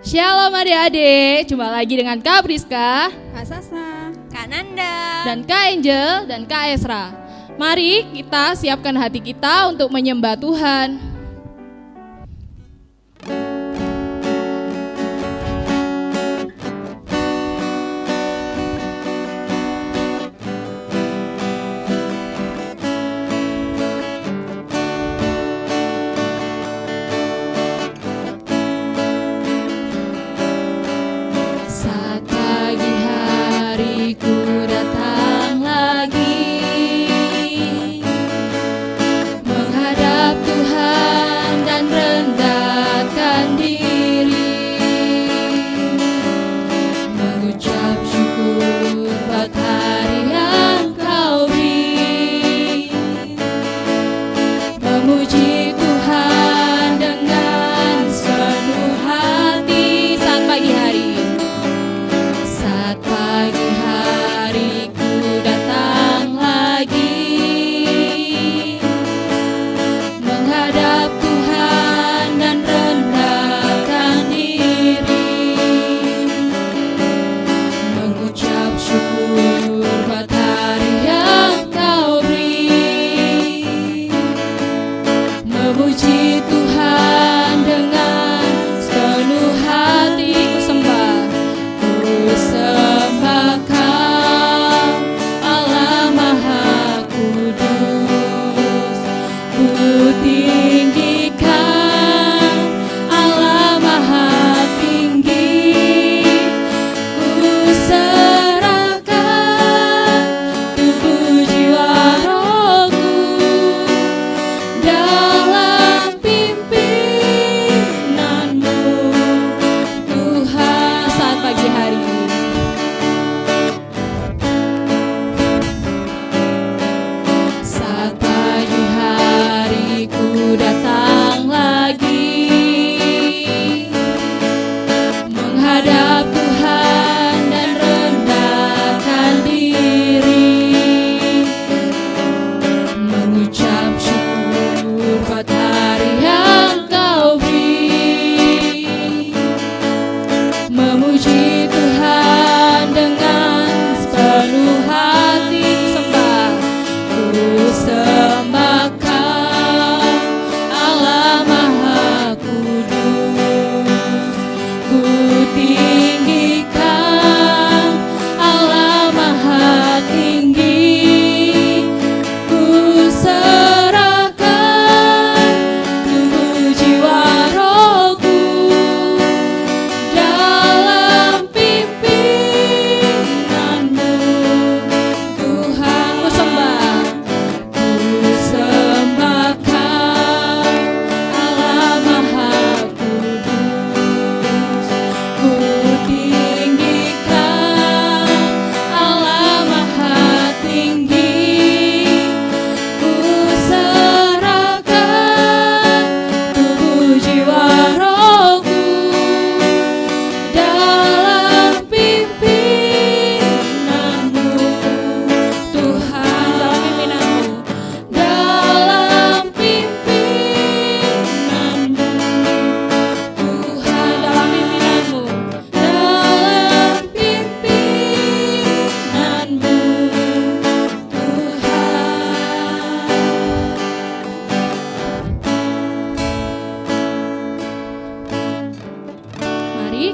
Shalom adik-adik, jumpa lagi dengan Kak Priska, Kak Sasa, Kak Nanda, dan Kak Angel, dan Kak Esra. Mari kita siapkan hati kita untuk menyembah Tuhan.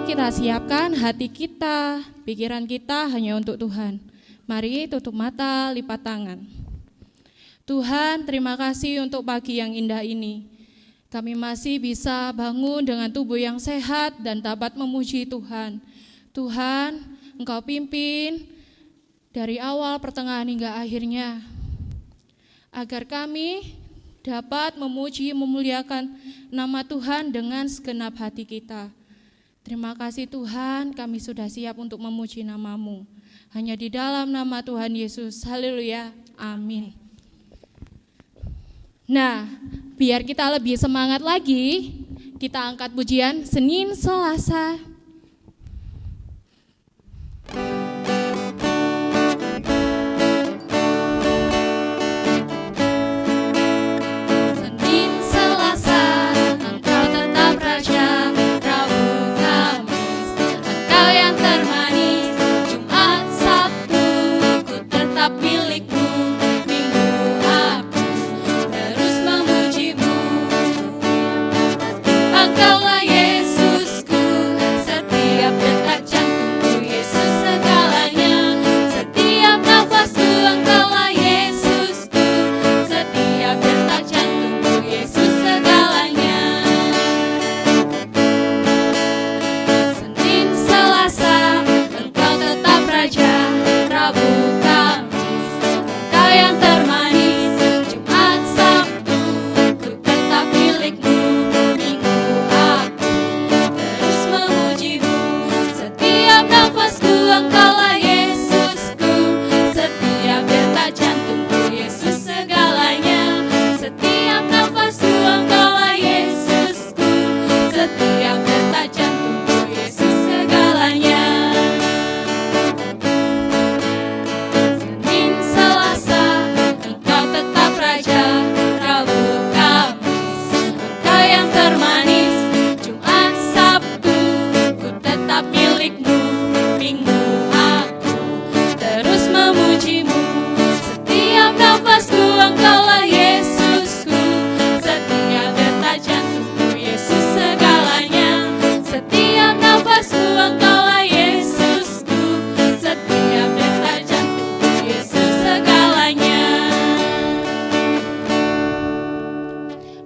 Kita siapkan hati kita, pikiran kita hanya untuk Tuhan. Mari tutup mata, lipat tangan. Tuhan, terima kasih untuk pagi yang indah ini. Kami masih bisa bangun dengan tubuh yang sehat dan dapat memuji Tuhan. Tuhan, Engkau pimpin dari awal, pertengahan hingga akhirnya, agar kami dapat memuji, memuliakan nama Tuhan dengan segenap hati kita. Terima kasih Tuhan, kami sudah siap untuk memuji nama-Mu. Hanya di dalam nama Tuhan Yesus, haleluya, amin. Nah, biar kita lebih semangat lagi, kita angkat pujian Senin Selasa.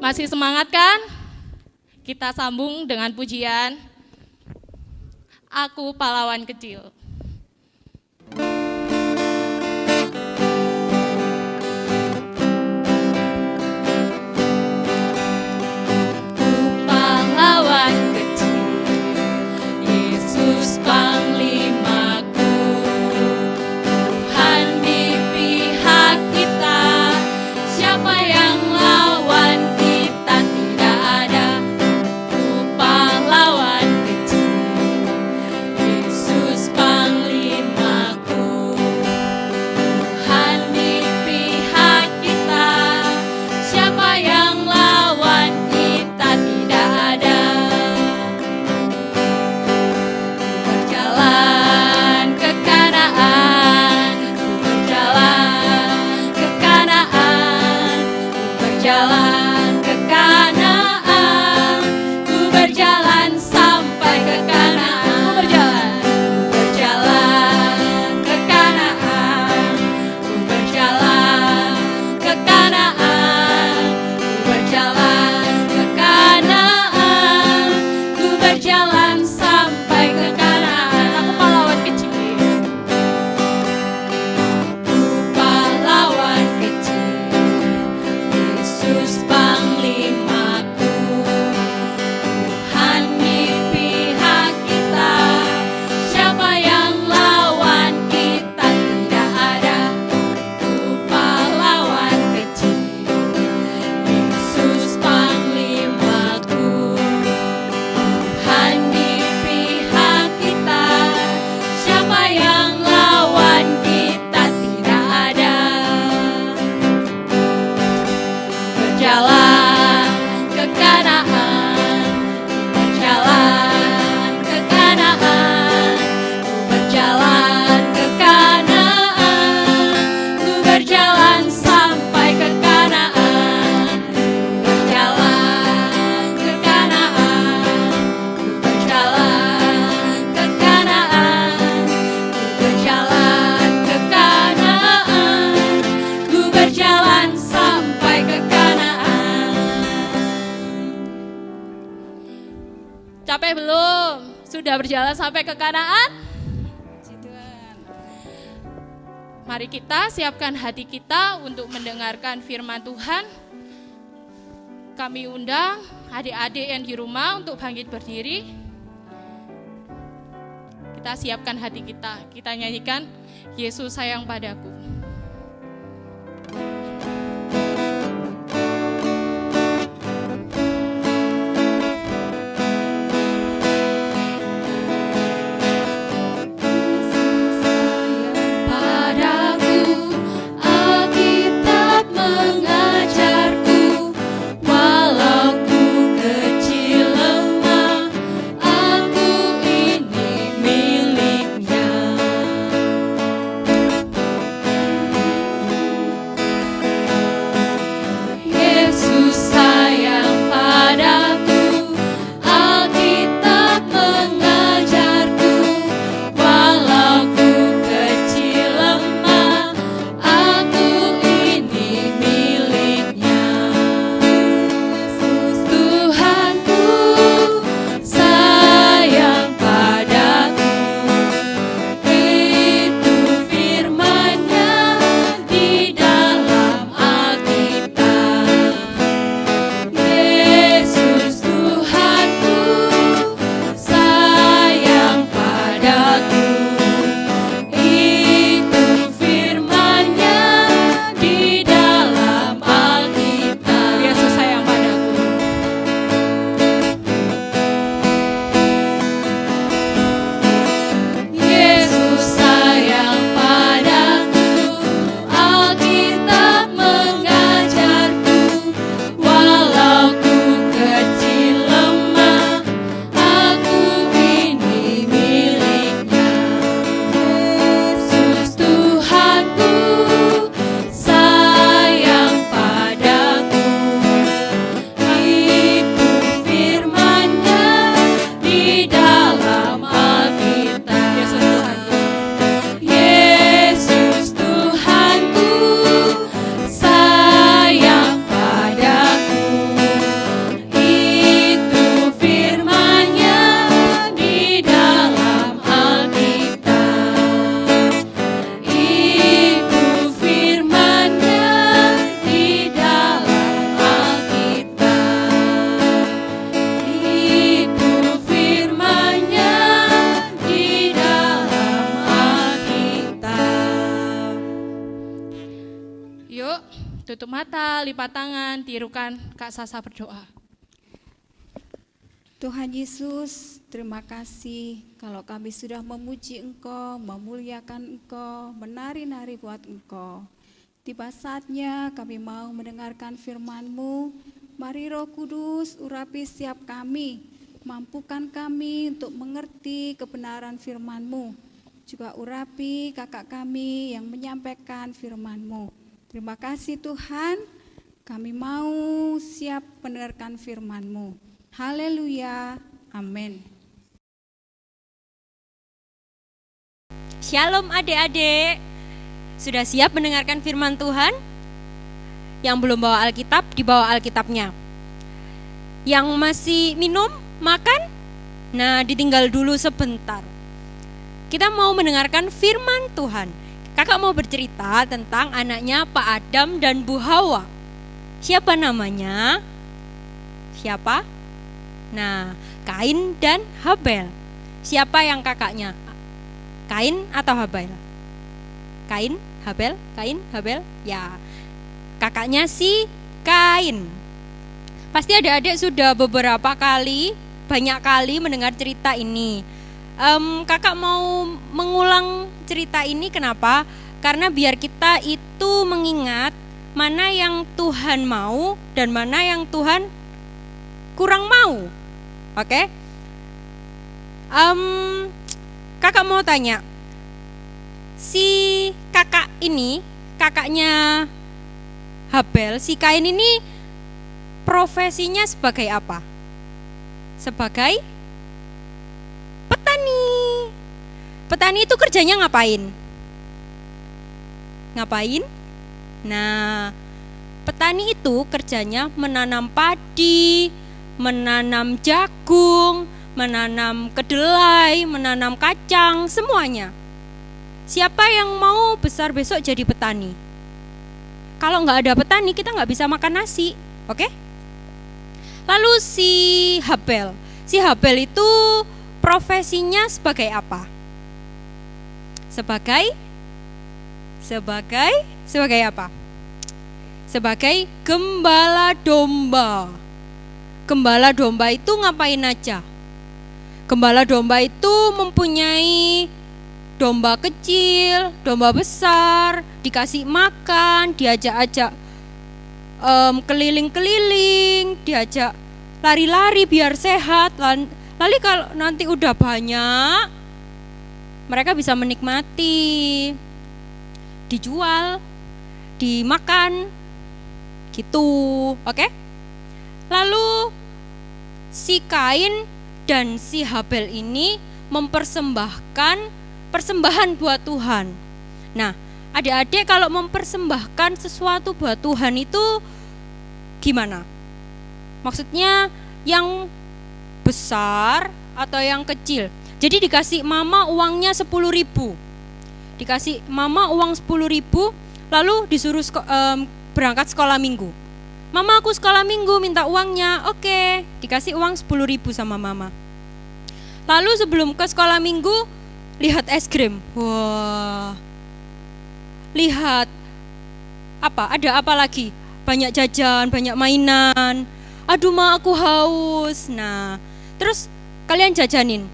Masih semangat kan? Kita sambung dengan pujian Aku Pahlawan Kecil. Pahlawan kecil, Yesus Panglimaku, Tuhan di pihak kita, siapa yang lawan kita tidak ada. Ku pahlawan kecil, Yesus Panglimaku, Tuhan di pihak kita, siapa yang lawan kita tidak ada. Berjalan ke Kanaan, berjalan ke Kanaan, berjalan ke Kanaan, ku berjalan sampai ke Kanaan, berjalan ke Kanaan, ku berjalan ke Kanaan, ku berjalan ke Kanaan, ku berjalan sampai ke Kanaan. Aku pahlawan kecil, aku pahlawan kecil, Yesus Panglimaku, Tuhan di pihak kita, siapa yang lawan kita tidak ada. Aku pahlawan kecil, Yesus Panglimaku, Tuhan di pihak kita, siapa yang lawan kita tidak ada. Berjalan ke Kanaan, berjalan ke Kanaan, ku berjalan ke Kanaan, ku berjalan sampai ke Kanaan, berjalan ke Kanaan, ku berjalan ke Kanaan, ku berjalan ke Kanaan, ku berjalan sampai ke Kanaan. Capek belum? Sudah berjalan sampai ke Kanaan? Mari kita siapkan hati kita untuk mendengarkan firman Tuhan. Kami undang adik-adik yang di rumah untuk bangkit berdiri. Kita siapkan hati kita. Kita nyanyikan Yesus sayang padaku. Tutup mata, lipat tangan, tirukan Kak Sasa berdoa. Tuhan Yesus, terima kasih kalau kami sudah memuji Engkau, memuliakan Engkau, menari-nari buat Engkau. Tiba saatnya kami mau mendengarkan firman-Mu. Mari Roh Kudus urapi setiap kami, mampukan kami untuk mengerti kebenaran firman-Mu. Juga urapi kakak kami yang menyampaikan firman-Mu. Terima kasih Tuhan, kami mau siap mendengarkan firman-Mu. Haleluya, amin. Shalom adik-adik, sudah siap mendengarkan firman Tuhan? Yang belum bawa Alkitab, dibawa Alkitabnya. Yang masih minum, makan? Nah, ditinggal dulu sebentar. Kita mau mendengarkan firman Tuhan. Kakak mau bercerita tentang anaknya Pak Adam dan Bu Hawa. Siapa namanya? Siapa? Nah, Kain dan Habel. Siapa yang kakaknya? Kain atau Habel? Kain, Habel, Kain, Habel. Ya, kakaknya si Kain. Pasti adik-adik sudah beberapa kali, banyak kali mendengar cerita ini. Kakak mau mengulang cerita ini kenapa? Karena biar kita itu mengingat mana yang Tuhan mau dan mana yang Tuhan kurang mau. Oke? Kakak mau tanya, si kakak ini, kakaknya Habel, si Kain ini profesinya sebagai apa? Sebagai petani. Petani itu kerjanya ngapain? Ngapain? Nah, petani itu kerjanya menanam padi, menanam jagung, menanam kedelai, menanam kacang, semuanya. siapa yang mau besar besok jadi petani? Kalau nggak ada petani, kita nggak bisa makan nasi, oke? Lalu si Habel itu profesinya sebagai apa? Sebagai apa? Sebagai gembala domba. Gembala domba itu ngapain aja? Gembala domba itu mempunyai domba kecil, domba besar, dikasih makan, diajak-ajak keliling-keliling, diajak lari-lari biar sehat. Lalu kalau nanti udah banyak, mereka bisa menikmati, dijual, dimakan, gitu, oke? Lalu si Kain dan si Habel ini mempersembahkan persembahan buat Tuhan. Nah, adik-adik kalau mempersembahkan sesuatu buat Tuhan itu gimana? Maksudnya yang besar atau yang kecil? Jadi dikasih mama uangnya 10.000, dikasih mama uang 10.000, lalu disuruh berangkat sekolah minggu. Mama, aku sekolah minggu, minta uangnya. Oke, dikasih uang 10.000 sama mama. Lalu sebelum ke sekolah minggu, lihat es krim. Wah, lihat apa? Ada apa lagi? Banyak jajan, banyak mainan. Aduh ma, aku haus. Nah, terus kalian jajanin.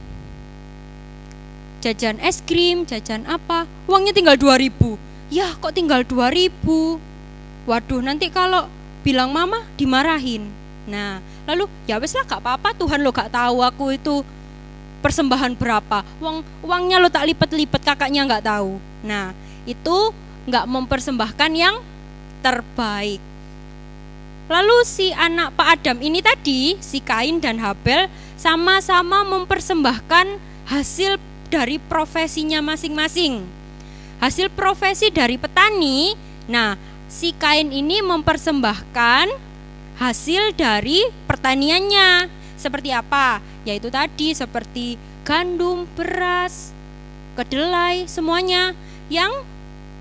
Jajan es krim, jajan apa? Uangnya tinggal 2.000. Ya, kok tinggal 2.000? Waduh, nanti kalau bilang mama dimarahin. Nah, lalu ya wes lah, gak apa-apa, Tuhan lo gak tahu aku itu persembahan berapa. Uangnya lo tak lipat-lipat, kakaknya gak tahu. Nah, itu gak mempersembahkan yang terbaik. Lalu si anak Pak Adam ini tadi, si Kain dan Habel, sama-sama mempersembahkan hasil dari profesinya masing-masing. Hasil profesi dari petani. Nah, si Kain ini mempersembahkan hasil dari pertaniannya. Seperti apa? Yaitu tadi seperti gandum, beras, kedelai, semuanya yang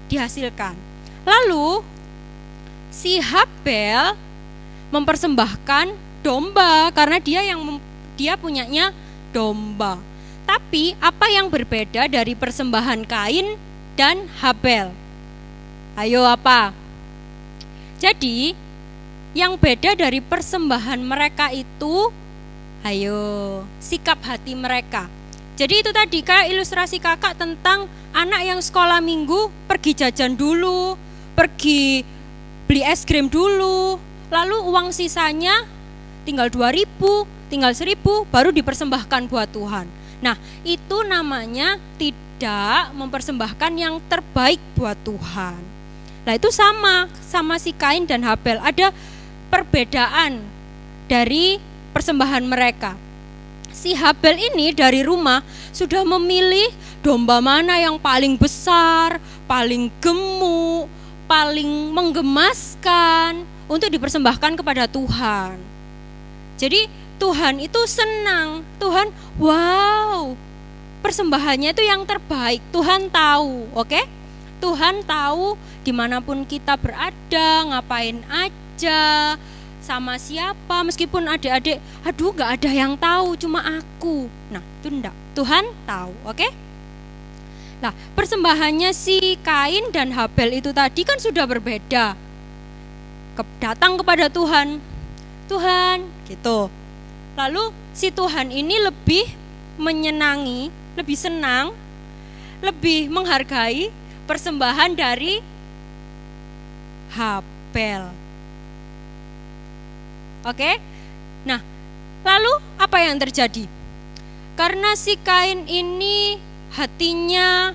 dihasilkan. Lalu si Habel mempersembahkan domba karena dia punyanya domba. Tapi apa yang berbeda dari persembahan Kain dan Habel? Ayo apa? Jadi yang beda dari persembahan mereka itu, ayo, sikap hati mereka. Jadi itu tadi kayak ilustrasi kakak tentang anak yang sekolah minggu pergi jajan dulu, pergi beli es krim dulu, lalu uang sisanya tinggal 2.000, tinggal 1.000 baru dipersembahkan buat Tuhan. Nah, itu namanya tidak mempersembahkan yang terbaik buat Tuhan. Nah, itu sama si Kain dan Habel. Ada perbedaan dari persembahan mereka. Si Habel ini dari rumah sudah memilih domba mana yang paling besar, paling gemuk, paling menggemaskan untuk dipersembahkan kepada Tuhan. Jadi Tuhan itu senang. Tuhan, wow, persembahannya itu yang terbaik. Tuhan tahu, oke? Tuhan tahu dimanapun kita berada, ngapain aja, sama siapa. Meskipun adik-adik, aduh gak ada yang tahu, cuma aku. Nah, itu enggak. Tuhan tahu, oke? Nah, persembahannya si Kain dan Habel itu tadi kan sudah berbeda. Datang kepada Tuhan, Tuhan, gitu. Lalu si Tuhan ini lebih menyenangi, lebih senang, lebih menghargai persembahan dari Habel. Oke? Nah, lalu apa yang terjadi? Karena si Kain ini hatinya,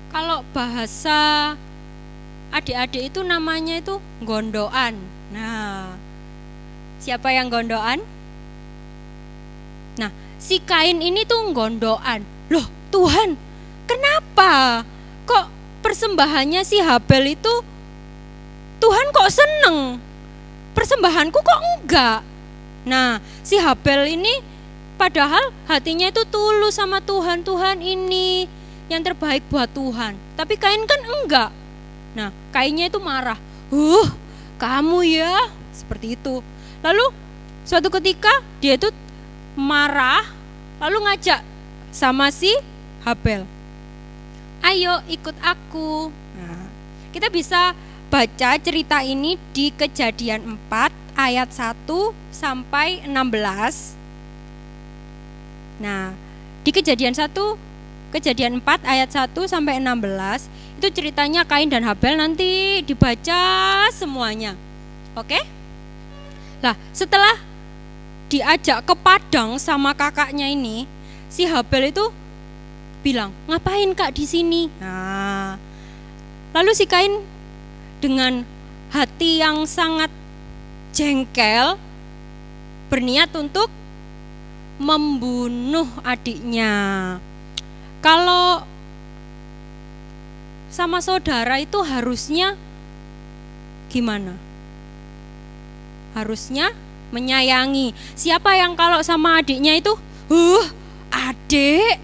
kalau bahasa adik-adik itu namanya itu gondoan. Nah, siapa yang gondoan? Nah, si Kain ini tuh gondoan. Loh, Tuhan, kenapa kok persembahannya si Habel itu Tuhan kok seneng, persembahanku kok enggak? Nah, si Habel ini padahal hatinya itu tulus sama Tuhan. Tuhan ini yang terbaik buat Tuhan. Tapi Kain kan enggak. Nah, Kainnya itu marah. Kamu ya, seperti itu. Lalu suatu ketika dia itu marah, lalu ngajak sama si Habel. Ayo ikut aku. Nah, kita bisa baca cerita ini di Kejadian 4 ayat 1 sampai 16. Nah, di Kejadian 4 ayat 1 sampai 16 itu ceritanya Kain dan Habel, nanti dibaca semuanya. Oke? Lah, setelah diajak ke padang sama kakaknya ini, si Habel itu bilang, "Ngapain Kak di sini?" Nah, lalu si Kain dengan hati yang sangat jengkel berniat untuk membunuh adiknya. Kalau sama saudara itu harusnya gimana? Harusnya menyayangi. Siapa yang kalau sama adiknya itu, adik,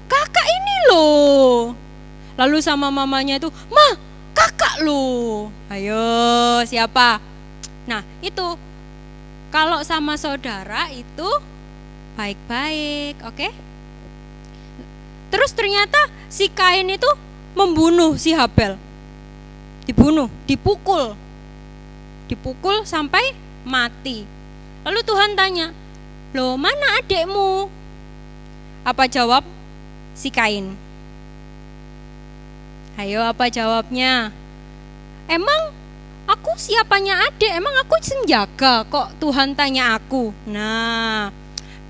kakak ini loh. Lalu sama mamanya itu, "Ma, kakak loh." Ayo, siapa? Nah, itu kalau sama saudara itu baik-baik, oke? Terus ternyata si Kain itu membunuh si Habel. Dipukul sampai mati. Lalu Tuhan tanya, "Loh, mana adikmu?" Apa jawab si Kain? Ayo, apa jawabnya? "Emang aku siapanya adik? Emang aku senjaga kok Tuhan tanya aku?" Nah,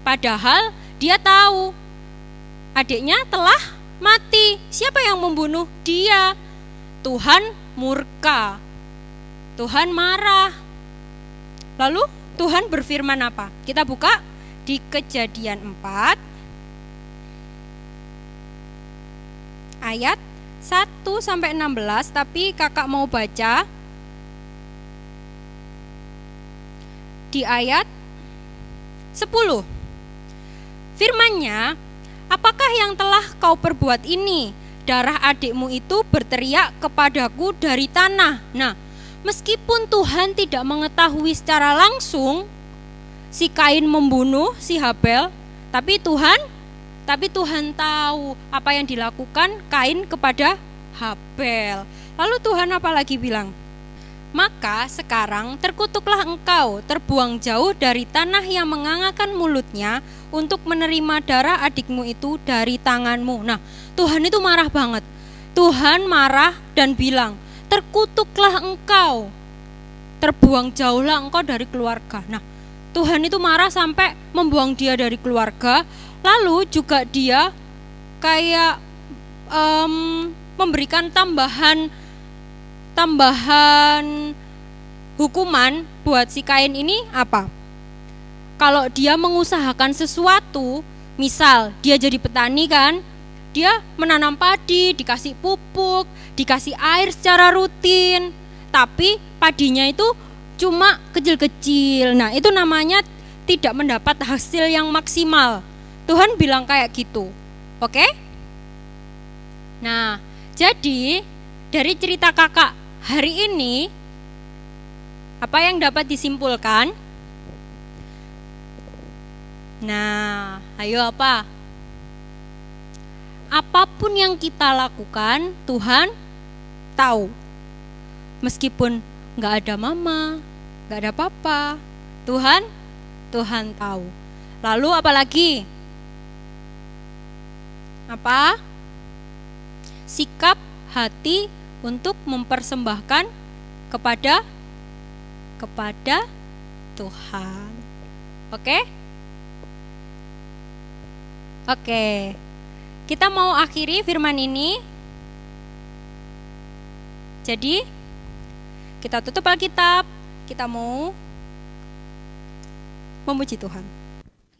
padahal dia tahu adiknya telah mati. Siapa yang membunuh dia? Tuhan murka. Tuhan marah. Lalu Tuhan berfirman apa? Kita buka di Kejadian 4 ayat 1 sampai 16, tapi kakak mau baca di ayat 10. Firman-Nya, "Apakah yang telah kau perbuat ini? Darah adikmu itu berteriak kepadaku dari tanah." Nah, meskipun Tuhan tidak mengetahui secara langsung si Kain membunuh si Habel, tapi Tuhan tahu apa yang dilakukan Kain kepada Habel. Lalu Tuhan apa lagi bilang? "Maka sekarang terkutuklah engkau, terbuang jauh dari tanah yang mengangakan mulutnya untuk menerima darah adikmu itu dari tanganmu." Nah, Tuhan itu marah banget. Tuhan marah dan bilang, "Terkutuklah engkau, terbuang jauhlah engkau dari keluarga." Nah, Tuhan itu marah sampai membuang dia dari keluarga. Lalu juga dia kayak memberikan tambahan hukuman buat si Kain ini apa? Kalau dia mengusahakan sesuatu, misal dia jadi petani kan, dia menanam padi, dikasih pupuk, dikasih air secara rutin, tapi padinya itu cuma kecil-kecil. Nah, itu namanya tidak mendapat hasil yang maksimal. Tuhan bilang kayak gitu. Oke? Nah, jadi dari cerita kakak hari ini, apa yang dapat disimpulkan? Nah, ayo apa? Apapun yang kita lakukan, Tuhan tahu. Meskipun gak ada mama, gak ada papa, Tuhan tahu. Lalu apa lagi? Apa? Sikap hati untuk mempersembahkan kepada Tuhan. Oke? Oke. Kita mau akhiri firman ini. Jadi kita tutup Alkitab. Kita mau memuji Tuhan.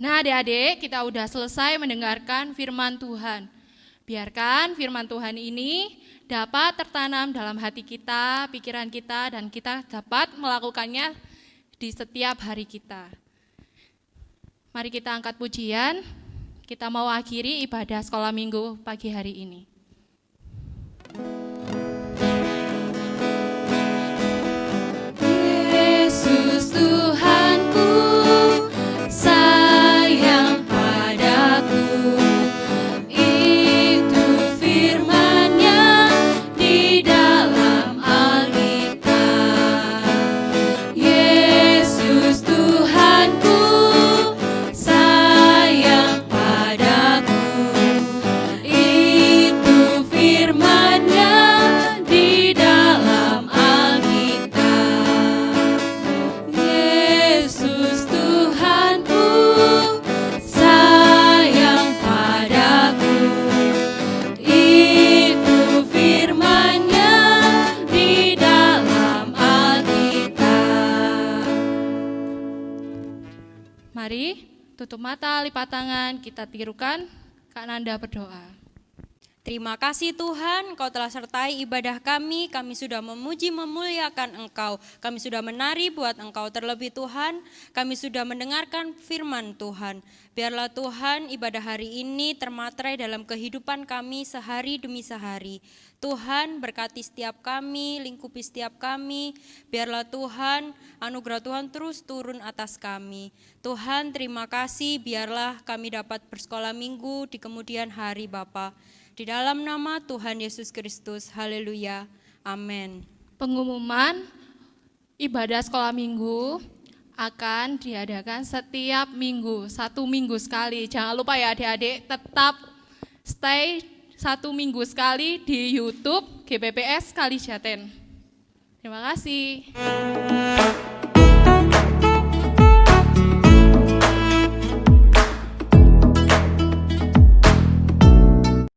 Nah, adik-adik, kita udah selesai mendengarkan firman Tuhan. Biarkan firman Tuhan ini dapat tertanam dalam hati kita, pikiran kita, dan kita dapat melakukannya di setiap hari kita. Mari kita angkat pujian, kita mau akhiri ibadah sekolah minggu pagi hari ini. Yesus Tuhanku, sayang padaku, itu firman-Nya di dalam Alkitab. Yesus Tuhanku, sayang padaku, itu firman-Nya di dalam Alkitab. Yesus Tuhanku, sayang padaku, itu firman-Nya di dalam Alkitab. Mari tutup mata, lipat tangan, kita tirukan. Kak Nanda berdoa. Terima kasih Tuhan, Engkau telah sertai ibadah kami sudah memuji memuliakan Engkau, kami sudah menari buat Engkau, terlebih Tuhan, kami sudah mendengarkan firman Tuhan. Biarlah Tuhan ibadah hari ini termatrai dalam kehidupan kami sehari demi sehari. Tuhan berkati setiap kami, lingkupi setiap kami, biarlah Tuhan, anugerah Tuhan terus turun atas kami. Tuhan terima kasih, biarlah kami dapat bersekolah minggu di kemudian hari Bapa. Di dalam nama Tuhan Yesus Kristus, haleluya, amin. Pengumuman ibadah sekolah minggu akan diadakan setiap minggu, 1 minggu sekali. Jangan lupa ya adik-adik, tetap stay 1 minggu sekali di YouTube GPPS Kalijaten. Terima kasih.